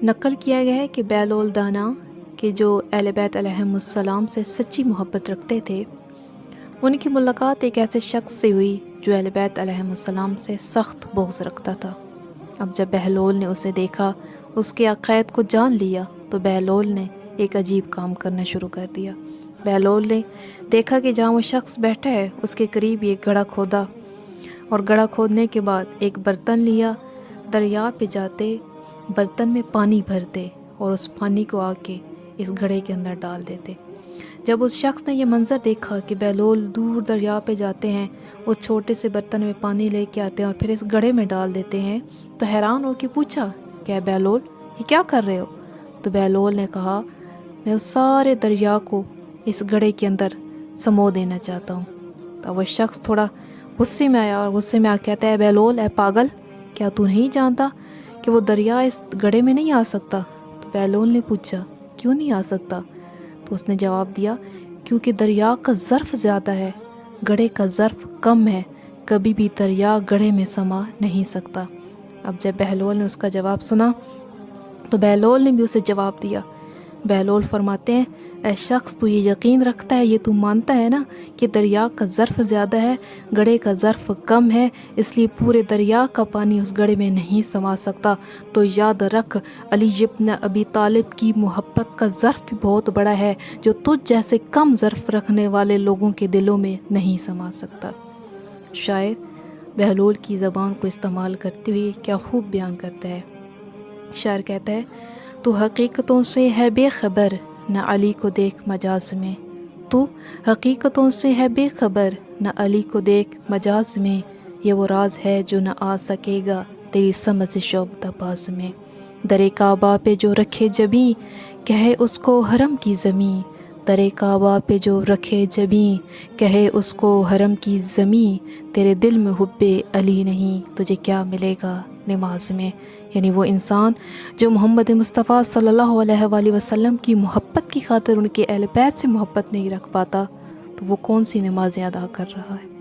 نقل کیا گیا ہے کہ بہلول دانا کہ جو اہل بیت علیہم السلام سے سچی محبت رکھتے تھے، ان کی ملاقات ایک ایسے شخص سے ہوئی جو اہل بیت علیہم السلام سے سخت بغض رکھتا تھا۔ اب جب بہلول نے اسے دیکھا، اس کے عقائد کو جان لیا، تو بہلول نے ایک عجیب کام کرنا شروع کر دیا۔ بہلول نے دیکھا کہ جہاں وہ شخص بیٹھا ہے اس کے قریب ایک گڑھا کھودا، اور گڑھا کھودنے کے بعد ایک برتن لیا، دریا پہ جاتے، برتن میں پانی بھرتے اور اس پانی کو آ کے اس گھڑے کے اندر ڈال دیتے۔ جب اس شخص نے یہ منظر دیکھا کہ بہلول دور دریا پہ جاتے ہیں، اس چھوٹے سے برتن میں پانی لے کے آتے ہیں اور پھر اس گھڑے میں ڈال دیتے ہیں، تو حیران ہو کے پوچھا کہ اے بہلول، یہ کیا کر رہے ہو؟ تو بہلول نے کہا، میں اس سارے دریا کو اس گھڑے کے اندر سمو دینا چاہتا ہوں۔ تو وہ شخص تھوڑا غصے میں آیا اور غصے میں آ کہتا ہے، بہلول اے پاگل، کیا تو نہیں جانتا کہ وہ دریا اس گھڑے میں نہیں آ سکتا؟ تو بہلول نے پوچھا، کیوں نہیں آ سکتا؟ تو اس نے جواب دیا، کیونکہ دریا کا ظرف زیادہ ہے، گھڑے کا ظرف کم ہے، کبھی بھی دریا گھڑے میں سما نہیں سکتا۔ اب جب بہلول نے اس کا جواب سنا تو بہلول نے بھی اسے جواب دیا۔ بہلول فرماتے ہیں، اے شخص، تو یہ یقین رکھتا ہے، یہ تو مانتا ہے نا کہ دریا کا ظرف زیادہ ہے، گھڑے کا ظرف کم ہے، اس لیے پورے دریا کا پانی اس گھڑے میں نہیں سما سکتا۔ تو یاد رکھ، علی ابن ابی طالب کی محبت کا ظرف بھی بہت بڑا ہے، جو تجھ جیسے کم ظرف رکھنے والے لوگوں کے دلوں میں نہیں سما سکتا۔ شاعر بہلول کی زبان کو استعمال کرتے ہوئے کیا خوب بیان کرتا ہے۔ شاعر کہتا ہے، تو حقیقتوں سے ہے بے خبر، نہ علی کو دیکھ مجاز میں۔ تو حقیقتوں سے ہے بے خبر، نہ علی کو دیکھ مجاز میں، یہ وہ راز ہے جو نہ آ سکے گا تیری سمجھ سے شعبدہ باز میں۔ در کعبہ پہ جو رکھے جبیں، کہے اس کو حرم کی زمیں، در کعبہ پہ جو رکھے جبیں، کہے اس کو حرم کی زمیں، تیرے دل میں حب علی نہیں، تجھے کیا ملے گا نماز میں۔ یعنی وہ انسان جو محمد مصطفیٰ صلی اللہ علیہ وآلہ وسلم کی محبت کی خاطر ان کے اہل بیت سے محبت نہیں رکھ پاتا، تو وہ کون سی نمازیں ادا کر رہا ہے؟